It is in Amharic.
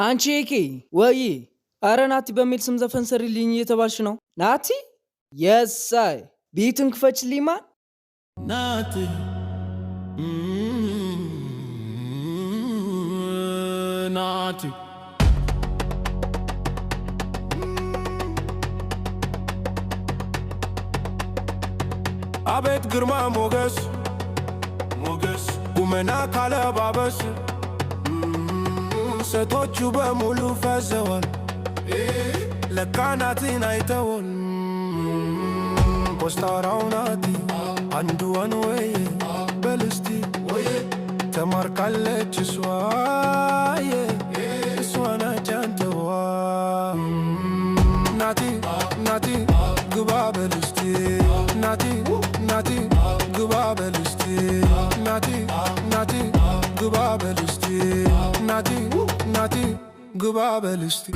አንቺ ኤኬ ወይ አረ ናቲ በሚል ስም ዘፈን ስሪልኝ እየተባልሽ ነው? ናቲ የሳይ ቢትን ክፈችልኝ ማን ናቲ ናቲ አቤት ግርማ ሞገስ ሞገስ ቁመና ካለባበስ ሴቶቹ በሙሉ ፈዘዋል ለካ ናቲን አይተውን ኮስታራው ናቲ አንዱዋን ወይ በልስቲ ተማርካለች እሷዬ እሷን አጃንተዋ ናቲ ናቲ ግባ በልስቲ ናቲ ናቲ ግባ በልስቲ ናቲ ናቲ ግባ በልስቲ ናቲ ናቲ ግባ በልስቲ